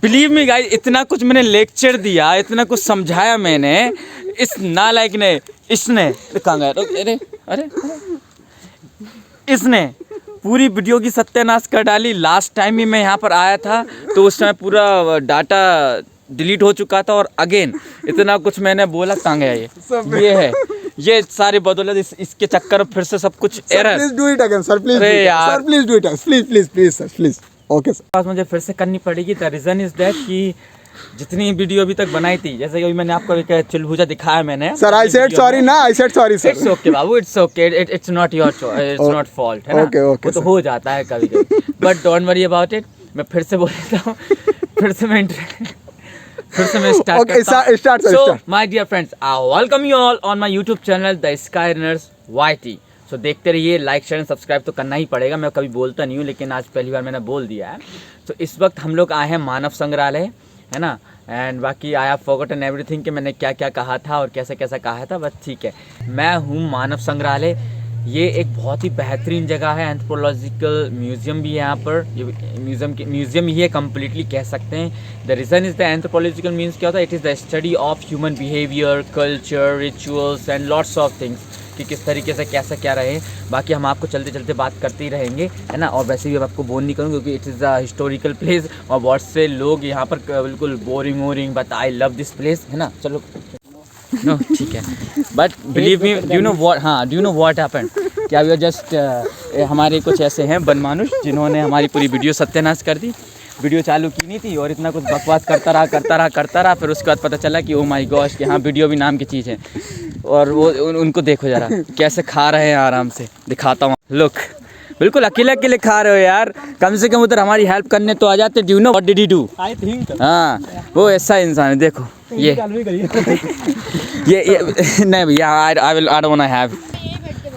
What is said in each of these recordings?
Believe me guys, इतना कुछ मैंने लेक्चर दिया, इतना कुछ समझाया मैंने, इस नालायक ने, इसने कहाँ गया? अरे अरे इसने पूरी वीडियो की सत्यानाश कर डाली। लास्ट टाइम भी मैं यहाँ पर आया था तो उस समय पूरा डाटा डिलीट हो चुका था, और अगेन इतना कुछ मैंने बोला, कहाँ गया ये है, ये सारी बदौलत इसके चक्कर में फिर से सब कुछ error. Please do it again sir, please sir, please do it, please sir, please. Okay sir, मुझे फिर से करनी पड़ेगी। द रीजन इज दैट कि जितनी वीडियो अभी तक बनाई थी, जैसे कि अभी मैंने आपको एक चुलबुजा दिखाया मैंने सर, आई सेड सॉरी ना, I said sorry sir. It's okay Babu, it's okay, it's not your it's not fault, है ना? ओके वो तो हो जाता है कभी कभी, but don't worry about it. मैं फिर से बोल देता हूँ, फिर से मैं स्टार्ट करता हूँ। So my dear friends, welcome you all on my YouTube channel the sky runners YT। So देखते रहिए, लाइक शेयर एंड सब्सक्राइब तो करना ही पड़ेगा। मैं कभी बोलता नहीं हूँ, लेकिन आज पहली बार मैंने बोल दिया है। तो इस वक्त हम लोग आए हैं मानव संग्रहालय, है ना? एंड बाकी आई हैव फॉरगॉटन एवरीथिंग कि मैंने क्या क्या कहा था और कैसे कैसा कहा था, बस ठीक है। मैं हूँ मानव संग्रहालय। ये एक बहुत ही बेहतरीन जगह है, एंथ्रोपोलॉजिकल म्यूजियम भी है यहाँ पर। ये म्यूजियम ही है, कम्प्लीटली कह सकते हैं। The reason is the anthropological means क्या होता है? It is the study of human behaviour, culture, rituals and lots of things, कि किस तरीके से कैसा क्या रहे। बाकी हम आपको चलते चलते बात करते ही रहेंगे, है ना? और वैसे भी अब आपको बोर नहीं करूँगा क्योंकि it is a historical place, और बहुत से लोग यहाँ पर बिल्कुल boring, but I love this place, है ना? चलो नो ठीक है, but believe me, do you know what happened? क्या वी आर जस्ट हमारे कुछ ऐसे हैं बनमानुष जिन्होंने हमारी पूरी वीडियो सत्यानाश कर दी। वीडियो चालू की नहीं थी और इतना कुछ बकवास करता रहा। फिर उसके बाद पता चला कि ओ माय गॉश, कि हाँ वीडियो भी नाम की चीज़ है। और वो उनको देखो जरा कैसे खा रहे हैं आराम से, दिखाता हूँ। लुक, बिल्कुल अकेले खा रहे हो यार, कम से कम उधर हमारी हेल्प करने तो आ जाते। Do you know what did he do? I think, हाँ, वो ऐसा इंसान है। देखो ये नहीं भैया, I don't want to have.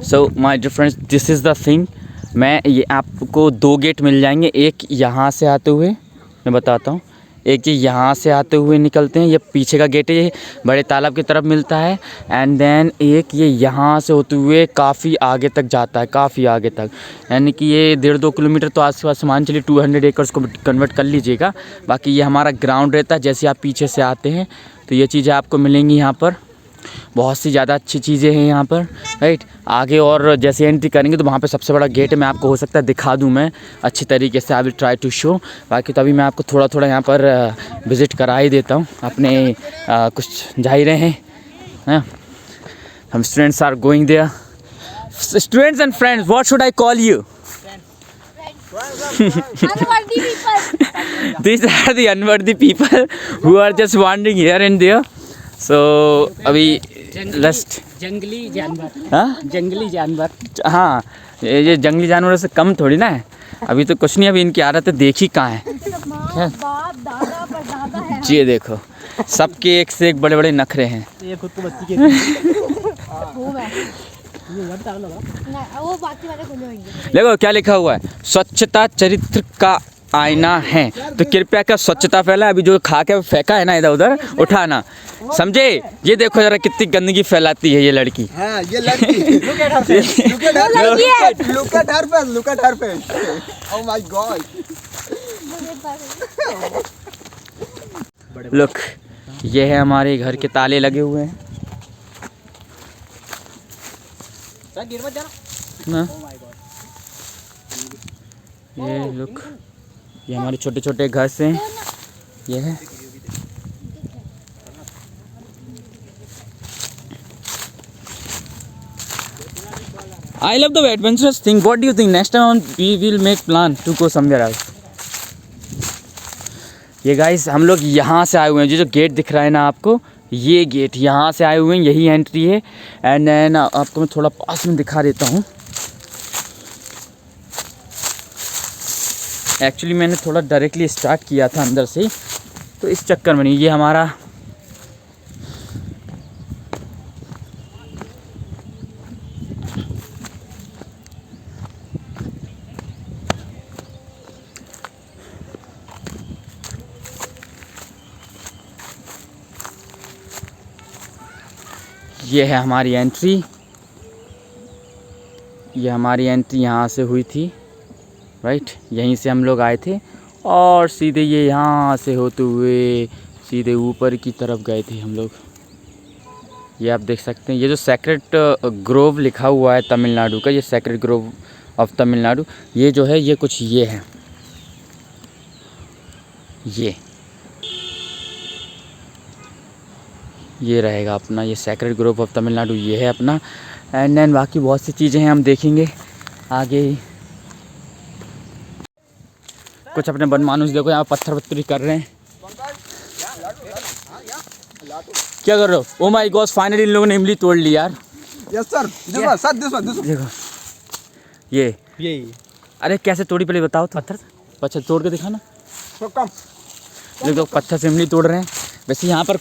So my dear friends, this is the thing. मैं ये आपको 2 गेट मिल जाएंगे, एक यहाँ से आते हुए, मैं बताता हूँ, एक ये यहाँ से आते हुए निकलते हैं, ये पीछे का गेट है, ये बड़े तालाब की तरफ मिलता है। एंड देन एक ये यहाँ से होते हुए काफ़ी आगे तक जाता है, काफ़ी आगे तक, यानी कि ये 1.5-2 किलोमीटर तो आसपास मान चलिए 200 एकर्स को कन्वर्ट कर लीजिएगा। बाकी ये हमारा ग्राउंड रहता है। जैसे आप पीछे से आते हैं तो ये चीज़ें आपको मिलेंगी यहाँ पर, बहुत सी ज़्यादा अच्छी चीज़ें हैं यहाँ पर, राइट? आगे और जैसे एंट्री करेंगे तो वहाँ पे सबसे बड़ा गेट है, मैं आपको हो सकता है दिखा दूँ मैं अच्छी तरीके से। I will try to show. बाकी तो अभी मैं आपको थोड़ा यहाँ पर विज़िट करा ही देता हूँ। अपने कुछ जाहिर हैं, हम students are going there. Students and friends, what should I call you? These are the unworthy people who are just wandering here and there. So अभी जंगली जानवर, हाँ, जंगली जानवर, हाँ, ये जंगली जानवरों से कम थोड़ी ना है। अभी तो कुछ नहीं, अभी इनकी आदतें देखी कहाँ है। ये देखो, सबके एक से एक बड़े बड़े नखरे हैं। ये खुद को बच्ची के देखो क्या लिखा हुआ है, स्वच्छता चरित्र का आईना है, तो कृपया कर स्वच्छता फैला। अभी जो खा के फेंका है ना इधर उधर, उठाना, समझे? ये देखो जरा कितनी गंदगी फैलाती है ये लड़की। हाँ, ये लड़की। Look at her face. Oh my God. Look, ये है हमारे घर के ताले लगे हुए हैं ना। ये लुक, ये हमारे छोटे छोटे घर से ये है। I love the adventurous thing. What do you think? Next time we will make plan to go somewhere else. ये गाइस, हम लोग यहाँ से आए हुए हैं। जो गेट दिख रहा है ना आपको, ये गेट यहाँ से आए हुए हैं, यही एंट्री है। एंड देन आपको मैं थोड़ा पास में दिखा देता हूँ। एक्चुअली मैंने थोड़ा डायरेक्टली स्टार्ट किया था अंदर से, तो इस चक्कर में नहीं। ये हमारा ये है हमारी एंट्री। ये हमारी एंट्री यहाँ से हुई थी, राइट? यहीं से हम लोग आए थे और सीधे ये यहाँ से होते हुए सीधे ऊपर की तरफ गए थे हम लोग। ये आप देख सकते हैं, ये जो सेक्रेड ग्रोव लिखा हुआ है तमिलनाडु का, ये सेक्रेड ग्रोव ऑफ तमिलनाडु, ये जो है ये कुछ ये है, ये रहेगा अपना, ये सेक्रेड ग्रोव ऑफ तमिलनाडु ये है अपना। एंड देन बाकी बहुत सी चीज़ें हैं, हम देखेंगे आगे। कुछ अपने बनमानुस देखो यहाँ पत्थर पत्थरी कर रहे हैं। क्या कर रहे हो? Oh my God, finally in लोगों ने इमली तोड़ ली यार। यस सर, दिस वन देखो ये अरे कैसे तोड़ी पहले बताओ। पत्थर तोड़ के दिखाना। देखो पत्थर से इमली तोड़ रहे हैं। वैसे यहाँ पर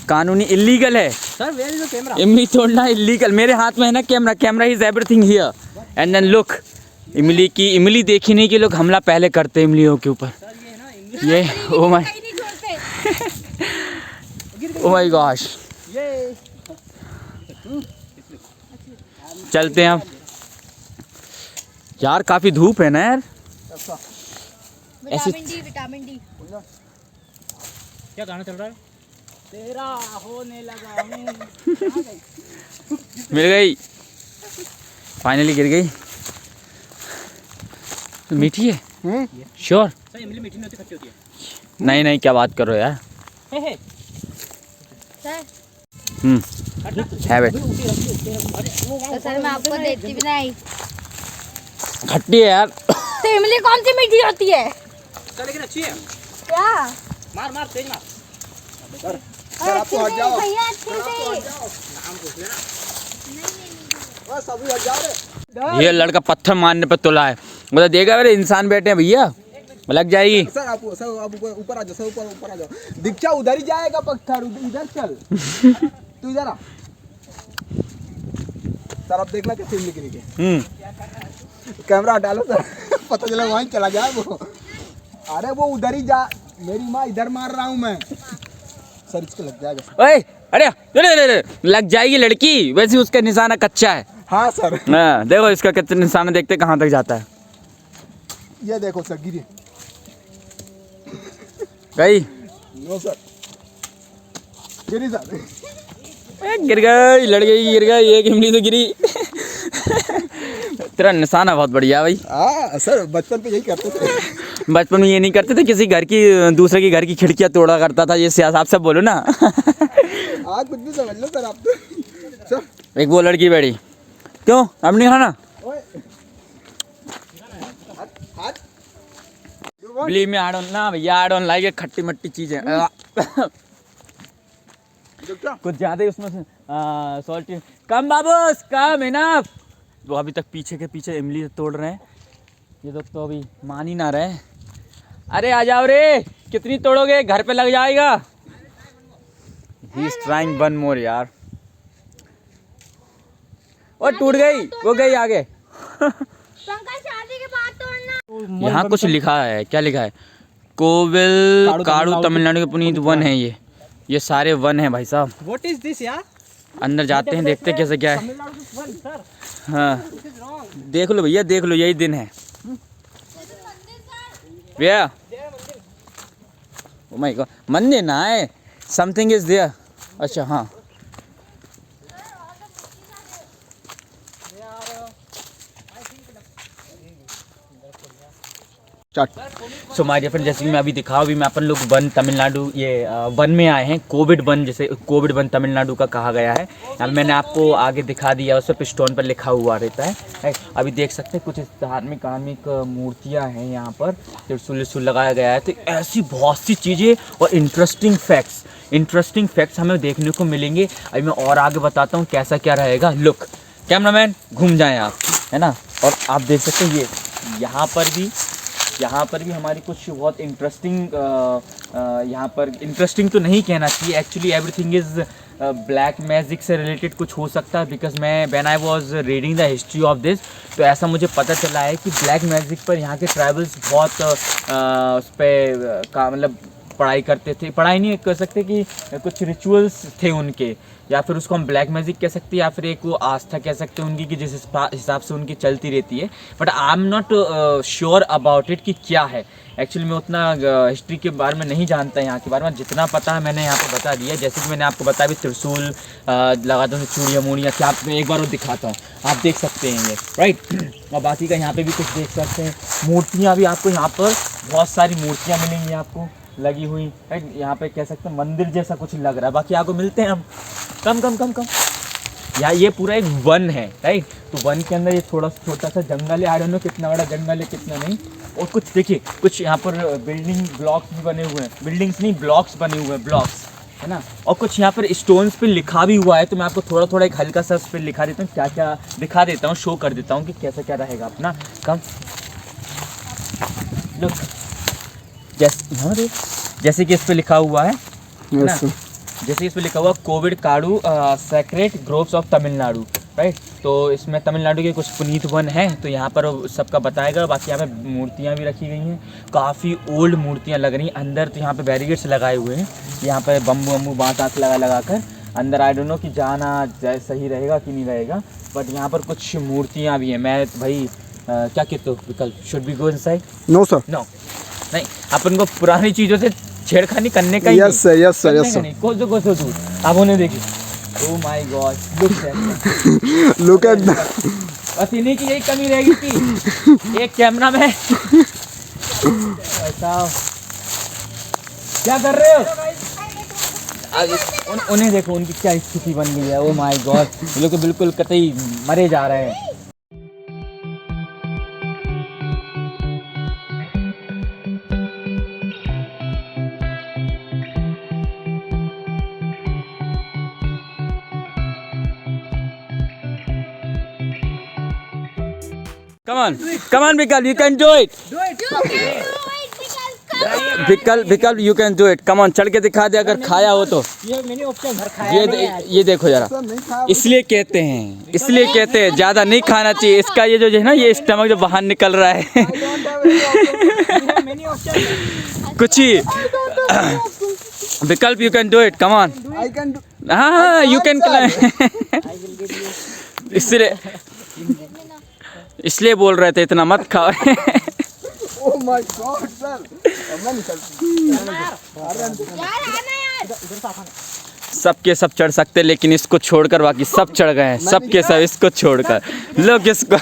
कानूनी इलीगल है sir, where is the camera? इमली तोड़ना इलीगल। मेरे हाथ में है ना camera, camera is everything here. And then look, इमली देखी नहीं कि लोग हमला पहले करते इमलियों के ऊपर। ये ओ माय गॉश, चलते हैं अब यार। काफी धूप है ना यार। विटामिन डी क्या गाना चल रहा है? तेरा होने लगा हूं। मिल गई, फाइनली गिर गई। तो मीठी है श्योर? सर इमली मीठी नहीं होती, खट्टी होती है। नहीं क्या बात कर रहे हो यार। हे हैव इट। तो सर मैं आपको देती भी नहीं। खट्टी है यार। तो इमली कौन सी मीठी होती है? सर लेकिन अच्छी है। क्या? मार तेज मार। सर आप तो हट जाओ। भैया अच्छे से। नाम पूछ लेना। बस अभी हट जाओ रे। ये लड़का पत्थर मारने पर तुला है। मतलब देखा मेरे इंसान बैठे हैं भैया, लग जाएगी। सर आप ऊपर आ जाओ, सर ऊपर आ जाओ। दीक्षा उधर ही जाएगा पत्थर, इधर चल। तू इधर आ सर। अब देखना कैसे इमली गिरी। कैमरा हटा लो सर। पता चला वहीं चला गया वो। अरे वो उधर ही जा, मेरी माँ इधर मार रहा हूँ मैं। सर इसको लग जाएगा। ओए अरे लग जाएगी लड़की, वैसे उसका निशाना कच्चा है। हाँ सर। हाँ देखो इसका कच्चा निशाना, देखते कहाँ तक जाता है। ये देखो सर, गिरी। गई? नो सर, गिरी सर। गिर गई लड़की, गिर गई। एक इमली तो गिरी। तेरा निशाना बहुत बढ़िया भाई। हाँ सर, बचपन पे यही करते थे। बचपन में ये नहीं करते थे, किसी घर की दूसरे के घर की खिड़कियां तोड़ा करता था। ये सियासत आप सब बोलो ना। हाँ कुछ भी समझ लो सर आप तो। सर एक वो लड़की बैठी, क्यों अब नहीं खाना? बिलीव मी, आई डोंट ना भैया, आई डोंट लाइक खट्टी मट्टी चीजें। कुछ ज्यादा ही उसमें सॉल्टी कम बाबूस, कम इनफ। वो अभी तक पीछे के पीछे इमली तोड़ रहे हैं। ये लोग तो अभी मान ही ना रहे। अरे आ जाओ रे, कितनी तोड़ोगे, घर पे लग जाएगा। He is trying one more यार। और टूट गई, वो गई आगे। पंकज शादी के बाद तोड़ना। यहाँ कुछ लिखा है, क्या लिखा है? कोविल काड़ू तमिलनाडु के पुनीत वन है ये सारे वन है भाई साहब। व्हाट इज दिस यार? अंदर जाते हैं, देखते हैं कैसे क्या है। Tamil Nadu one sir. हाँ देख लो भैया, देख लो, यही दिन है भैया। ओ माय गॉड, मंदिर ना है, समथिंग इज देयर। अच्छा हाँ, सो माय डियर फ्रेंड, जैसे कि मैं अभी दिखाऊँ, अभी मैं अपन लोग वन तमिलनाडु, ये वन में आए हैं। कोविड वन, जैसे कोविड वन तमिलनाडु का कहा गया है। अब मैंने आपको आगे दिखा दिया, उस पर स्टोन पर लिखा हुआ रहता है। अभी देख सकते हैं कुछ धार्मिक मूर्तियाँ हैं यहाँ पर, त्रिशूल लगाया गया है। तो ऐसी बहुत सी चीज़ें और इंटरेस्टिंग फैक्ट्स हमें देखने को मिलेंगे। अभी मैं और आगे बताता हूँ कैसा क्या रहेगा। लुक कैमरामैन, घूम जाएँ आप, है ना। और आप देख सकते हैं ये यहाँ पर भी हमारी कुछ बहुत इंटरेस्टिंग, यहाँ पर इंटरेस्टिंग तो नहीं कहना चाहिए, actually everything is black magic से रिलेटेड कुछ हो सकता है। बिकॉज मैं when I was reading the history of this, तो ऐसा मुझे पता चला है कि ब्लैक मैजिक पर यहाँ के ट्राइबल्स बहुत उस पर का मतलब पढ़ाई करते थे, पढ़ाई नहीं कह सकते कि कुछ रिचुअल्स थे उनके, या फिर उसको हम ब्लैक मैजिक कह सकते हैं, या फिर एक वो आस्था कह सकते हैं उनकी कि जिस हिसाब से उनकी चलती रहती है। But I am not sure about it कि क्या है एक्चुअली। मैं उतना हिस्ट्री के बारे में नहीं जानता यहाँ के बारे में, जितना पता है मैंने यहाँ पे बता दिया। जैसे कि मैंने आपको बताया भी त्रिशूल लगाता हूँ, चूड़ियाँ मूड़ियाँ, क्या आप एक बार वो दिखाता हूँ, आप देख सकते हैं ये, राइट। और बाकी का यहाँ पे भी कुछ देख सकते हैं, मूर्तियाँ भी आपको यहाँ पर बहुत सारी मूर्तियाँ मिलेंगी आपको लगी हुई, राइट। यहाँ पे कह सकते हैं मंदिर जैसा कुछ लग रहा है। बाकी आपको मिलते हैं हम कम यार, ये पूरा एक वन है, राइट। तो वन के अंदर ये थोड़ा छोटा सा जंगल है, आई डोंट नो कितना बड़ा जंगल है कितना नहीं। और कुछ देखिए, कुछ यहाँ पर बिल्डिंग ब्लॉक्स भी बने हुए हैं, बिल्डिंग्स नहीं ब्लॉक्स बने हुए हैं, ब्लॉक्स है ना। और कुछ यहाँ पर स्टोन्स पे लिखा भी हुआ है, तो मैं आपको थोड़ा थोड़ा एक हल्का सा उस पर लिखा देता हूँ, क्या क्या दिखा देता हूँ, शो कर देता हूँ कि कैसा क्या रहेगा अपना। कम लुक, जैसे कि इस पर लिखा हुआ है ना, जैसे इस पर लिखा हुआ kovil kadu sacred groves of Tamil Nadu, right. तो इसमें तमिलनाडु के कुछ पुनीत वन हैं, तो यहाँ पर सबका बताएगा। बाकी यहाँ पे मूर्तियाँ भी रखी गई हैं, काफ़ी ओल्ड मूर्तियाँ लग रही हैं अंदर। तो यहाँ पे बैरिकेड्स लगाए हुए हैं, यहाँ पे बम्बू बाँस लगा कर अंदर। आई डोंट नो कि जाना सही रहेगा कि नहीं रहेगा, बट यहाँ पर कुछ मूर्तियाँ भी हैं। मैं भाई क्या कहते हो Vikalp, should be go inside? No sir, no नहीं, अपन को पुरानी चीज़ों से छेड़खानी करने का ही yes sir, yes sir, yes sir. कोसो दूर आप उन्हें देखिए, oh my god, look at the, बस इन्हीं की यही कमी रहेगी कि एक कैमरा में ऐसा क्या कर रहे हो। उन्हें देखो उनकी क्या स्थिति बन गई है, ओह माय गॉड, ये लोग तो बिल्कुल कतई मरे जा रहे हैं। Come on, Vikal, you can do it. You can do it because Vikal, you can do it. Come on, चढ़ के दिखा दे अगर खाया हो तो। ये मैंने ऑप्शन घर खाया ये देखो जरा, इसलिए कहते हैं ज़्यादा नहीं खाना चाहिए। इसका ये जो है ना, ये स्टमक जो बाहर निकल रहा है कुछ ही। विकल्प, you can do it, come on. I can do, हाँ, यू कैन इसलिए बोल रहे थे इतना मत खाओ। ओह माय गॉड सर, मैं निकल सबके सब चढ़ सकते, लेकिन इसको छोड़कर बाकी सब चढ़ गए हैं, सबके सब इसको छोड़कर। लोग इसको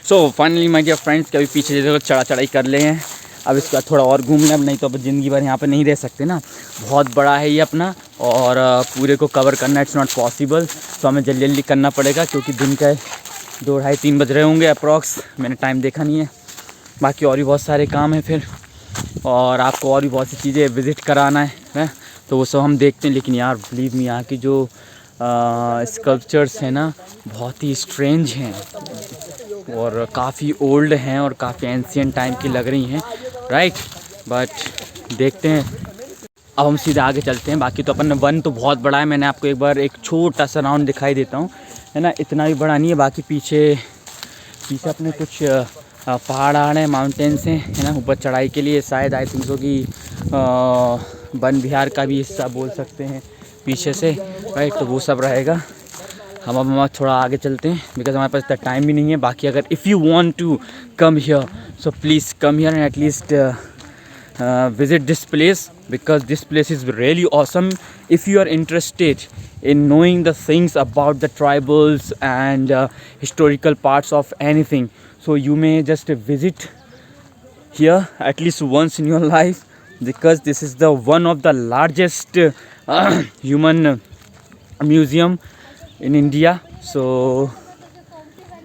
so finally my dear friends, कभी पीछे जो चढ़ाई कर ले हैं, अब इसका थोड़ा और घूम लें, अब नहीं तो अब ज़िंदगी भर यहाँ पे नहीं रह सकते ना। बहुत बड़ा है ये अपना, और पूरे को कवर करना इट्स नॉट पॉसिबल। तो हमें जल्दी जल्दी करना पड़ेगा, क्योंकि दिन का 2 ढाई 3 बज रहे होंगे अप्रॉक्स, मैंने टाइम देखा नहीं है। बाकी और भी बहुत सारे काम हैं फिर, और आपको और भी बहुत सी चीज़ें विज़िट कराना है, तो वो सब हम देखते हैं। लेकिन यार बिलीव मी, यहाँ की जो स्कल्पचर्स हैं ना, बहुत ही स्ट्रेंज हैं और काफ़ी ओल्ड हैं और काफ़ी एंशियंट टाइम की लग रही हैं, राइट। बट देखते हैं, अब हम सीधे आगे चलते हैं। बाकी तो अपन वन तो बहुत बड़ा है, मैंने आपको एक बार एक छोटा सा राउंड दिखाई देता हूँ, है ना, इतना भी बड़ा नहीं है। बाकी पीछे अपने कुछ पहाड़ हैं, माउंटेन्स हैं, है ना, ऊपर चढ़ाई के लिए शायद आई थिंक सो कि वन विहार का भी हिस्सा बोल सकते हैं पीछे से, राइट। तो वो सब रहेगा। हम थोड़ा आगे चलते हैं, बिकॉज हमारे पास इतना टाइम भी नहीं है। बाकी अगर if you want to come here, so please come here and at least visit this place, because this place is really awesome. If you are interested in knowing the things about the tribals and historical parts of anything, so you may just visit here at least once in your life, because this is the one of the largest human museum in India. So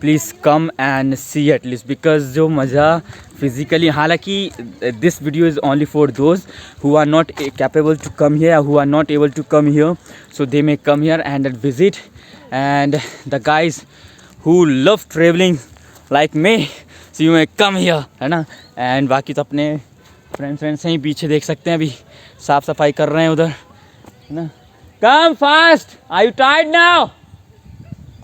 please come and see at least, because जो मज़ा physically, हालांकि this video is only for those who are not capable to come here, who are not able to come here, so they may come here and visit. And the guys who love traveling like me, so you may come here, है ना। and बाकी तो अपने friends हैं ही पीछे, देख सकते हैं अभी साफ़ सफाई कर रहे हैं उधर, है ना। come fast, are you tired now?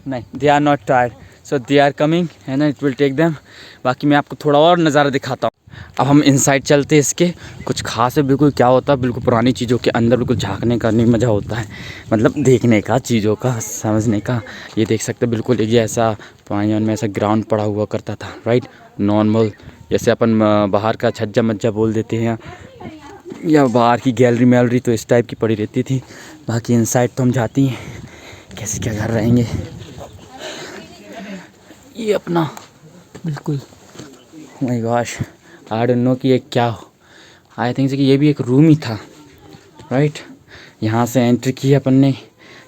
नहीं, they are not tired. So they are coming है ना, इट विल टेक देम। बाकी मैं आपको थोड़ा और नज़ारा दिखाता हूँ। अब हम इनसाइड चलते हैं इसके। कुछ खास है बिल्कुल, क्या होता है बिल्कुल पुरानी चीज़ों के अंदर बिल्कुल झांकने का नहीं मज़ा होता है, मतलब देखने का, चीज़ों का समझने का। ये देख सकते हैं बिल्कुल ये ऐसा पुराने में ऐसा ग्राउंड पड़ा हुआ करता था, राइट। नॉर्मल जैसे अपन बाहर का छज्जा मज्जा बोल देते हैं, या बाहर की गैलरी मैलरी तो इस टाइप की पड़ी रहती थी। बाकी इनसाइड तो हम जाती हैं, कैसे क्या घर रहेंगे। ये अपना बिल्कुल my gosh, I don't know कि ये क्या हो। आई थिंक कि ये भी एक रूम ही था, राइट। यहाँ से एंट्री की अपन ने।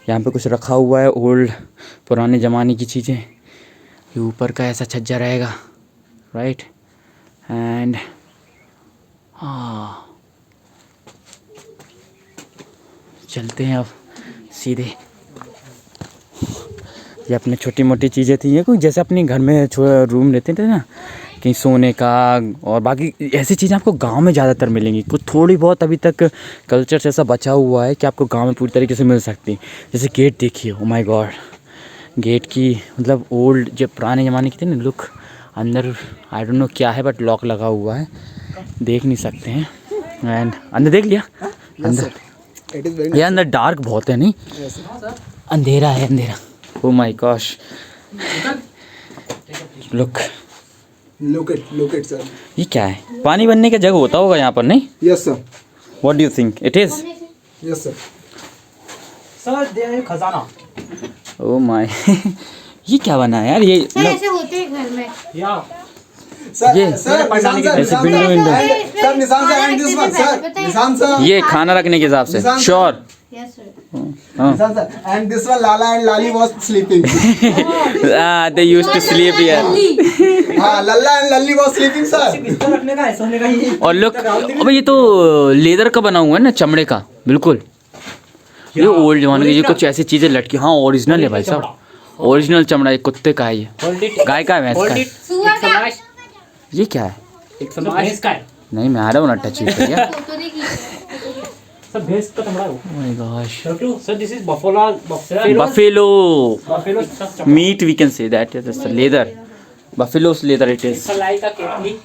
यहाँ पे कुछ रखा हुआ है, ओल्ड पुराने ज़माने की चीज़ें। ये ऊपर का ऐसा छज्जा रहेगा, राइट। एंड हाँ, चलते हैं अब सीधे। ये अपने छोटी मोटी चीज़ें थी, ये कोई जैसे अपने घर में रूम रहते थे ना, कहीं सोने का, और बाकी ऐसी चीज़ें आपको गांव में ज़्यादातर मिलेंगी। कुछ थोड़ी बहुत अभी तक कल्चर से ऐसा बचा हुआ है कि आपको गांव में पूरी तरीके से मिल सकती। जैसे गेट देखिए, ओ माय गॉड, गेट की मतलब ओल्ड जो पुराने ज़माने की थी ना लुक। अंदर आई डोंट नो क्या है, बट लॉक लगा हुआ है, देख नहीं सकते हैं। एंड अंदर देख लिया, अंदर ये अंदर डार्क बहुत है, नहीं अंधेरा है, अंधेरा। Oh my gosh, look Look it, sir. ये क्या है? पानी बनने का जगह होता होगा यहाँ पर, नहीं? Yes, sir. What do you think it is? Yes, sir. Sir दे खजाना। Oh my, ये क्या बना है यार? ये सर ऐसे होते हैं घर में। या Sir, ये sir, Nissan sir, ऐसे Nissan window, sir. window. Sir, Nissan sir, and this one, sir. Nissan sir. ये खाना रखने के हिसाब से, निशान- श्योर। Yes sir. हाँ। Nissan sir. And this one, Lala and Lali was sleeping. They used to sleep here. हाँ, Lalla and Lalli was sleeping, sir. बिस्तर रखने का है, सोने का ही। और लुक, अबे ये तो लेदर का बना हुआ है ना, चमड़े का, बिल्कुल। ये ओल्ड जमाने की, ये कुछ ऐसी चीजें लटकी। हाँ, ओरिजिनल है भाई साहब, ओरिजिनल चमड़ा। ये कुत्ते का है, ये गाय का है, भैंस का है। सुअर का। ये क्या है? एक भैंस का है। नहीं, मैं आ रहा हूँ ना टच कर यार। फोटो देखिए। सर भैंस का चमड़ा है वो। Oh my gosh. Sir this is buffalo Buffalo buffalo meat, we can say that. It's the leather. Buffalo's leather it is. लाई का केटली